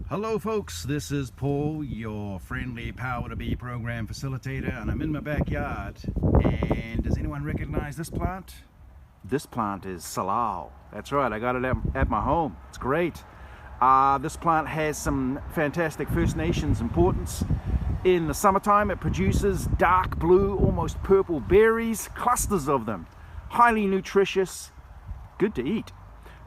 Hello folks, this is Paul, your friendly Power to Be program facilitator, and I'm in my backyard. And does anyone recognize this plant? This plant is salal. That's right, I got it at my home. It's great. This plant has some fantastic First Nations importance. In the summertime it produces dark blue, almost purple berries, clusters of them. Highly nutritious, good to eat.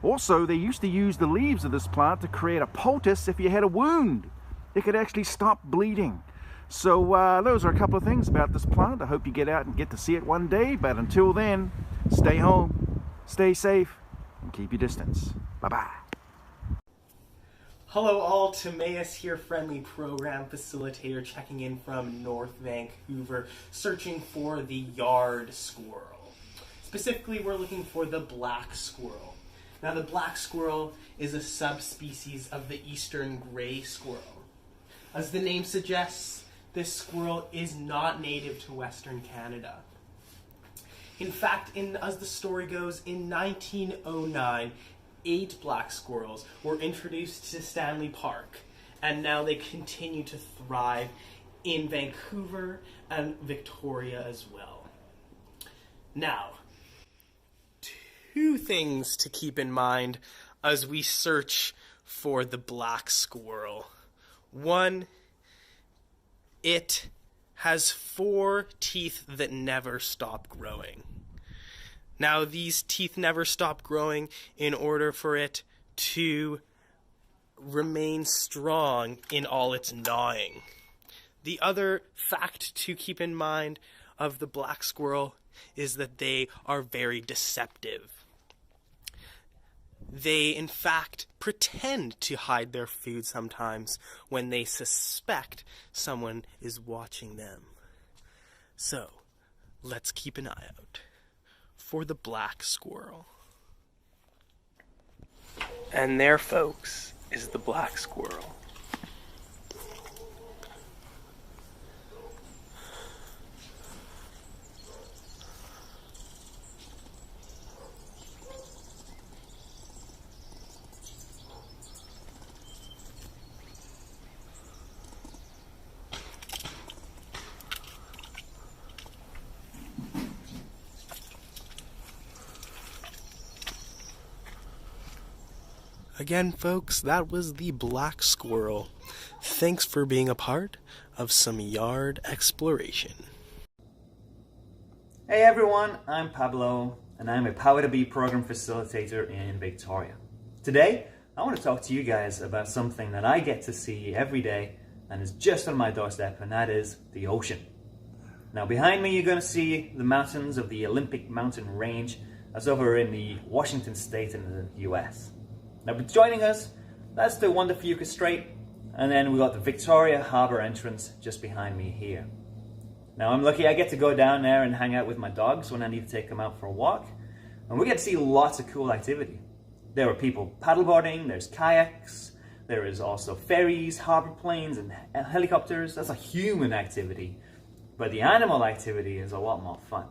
Also, they used to use the leaves of this plant to create a poultice if you had a wound. It could actually stop bleeding. So those are a couple of things about this plant. I hope you get out and get to see it one day. But until then, stay home, stay safe, and keep your distance. Bye-bye. Hello all, Tameus here, friendly program facilitator checking in from North Vancouver, searching for the yard squirrel. Specifically, we're looking for the black squirrel. Now, the black squirrel is a subspecies of the eastern gray squirrel. As the name suggests, this squirrel is not native to Western Canada. In fact, as the story goes, in 1909, 8 black squirrels were introduced to Stanley Park, and now they continue to thrive in Vancouver and Victoria as well. Now, two things to keep in mind as we search for the black squirrel. One, it has 4 teeth that never stop growing. Now, these teeth never stop growing in order for it to remain strong in all its gnawing. The other fact to keep in mind of the black squirrel is that they are very deceptive. They, in fact, pretend to hide their food sometimes when they suspect someone is watching them. So, let's keep an eye out for the black squirrel. And there, folks, is the black squirrel. Again, folks, that was the black squirrel. Thanks for being a part of some yard exploration. Hey everyone, I'm Pablo, and I'm a Power to Be program facilitator in Victoria. Today, I want to talk to you guys about something that I get to see every day and is just on my doorstep, and that is the ocean. Now, behind me, you're going to see the mountains of the Olympic Mountain Range. That's over in the Washington State in the US. Now, joining us, that's the Wonder Fuca Strait, and then we've got the Victoria Harbour entrance just behind me here. Now, I'm lucky I get to go down there and hang out with my dogs when I need to take them out for a walk, and we get to see lots of cool activity. There are people paddleboarding, there's kayaks, there is also ferries, harbour planes, and helicopters. That's a human activity, but the animal activity is a lot more fun.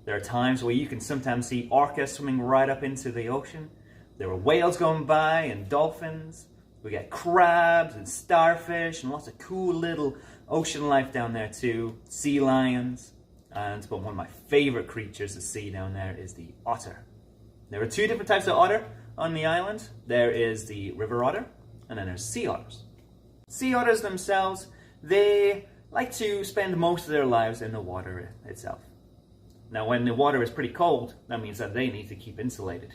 There are times where you can sometimes see orcas swimming right up into the ocean. There are whales going by and dolphins. We get crabs and starfish and lots of cool little ocean life down there too. Sea lions. But one of my favorite creatures to see down there is the otter. There are 2 different types of otter on the island. There is the river otter, and then there's sea otters. Sea otters themselves, they like to spend most of their lives in the water itself. Now, when the water is pretty cold, that means that they need to keep insulated.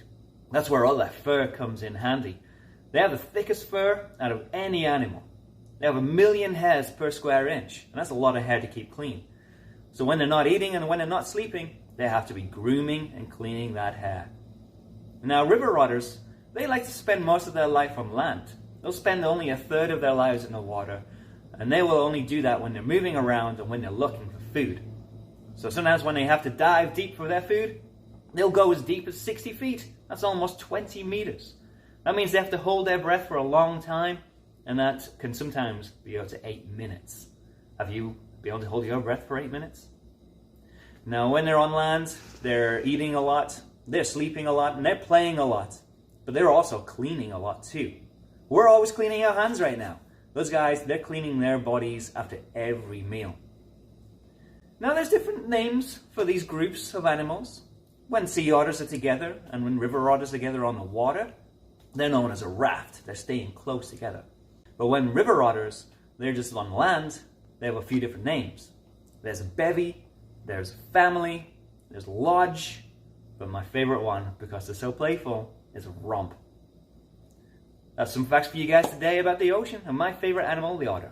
That's where all that fur comes in handy. They have the thickest fur out of any animal. They have 1 million hairs per square inch, and that's a lot of hair to keep clean. So when they're not eating and when they're not sleeping, they have to be grooming and cleaning that hair. Now, river otters, they like to spend most of their life on land. They'll spend only 1/3 of their lives in the water, and they will only do that when they're moving around and when they're looking for food. So sometimes when they have to dive deep for their food, they'll go as deep as 60 feet. That's almost 20 meters. That means they have to hold their breath for a long time, and that can sometimes be up to 8 minutes. Have you been able to hold your breath for 8 minutes? Now, when they're on land, they're eating a lot, they're sleeping a lot, and they're playing a lot. But they're also cleaning a lot too. We're always cleaning our hands right now. Those guys, they're cleaning their bodies after every meal. Now there's different names for these groups of animals. When sea otters are together and when river otters are together on the water, they're known as a raft. They're staying close together. But when river otters, they're just on land, they have a few different names. There's a bevy, there's family, there's lodge, but my favorite one, because they're so playful, is romp. That's some facts for you guys today about the ocean and my favorite animal, the otter.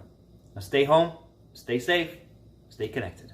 Now stay home, stay safe, stay connected.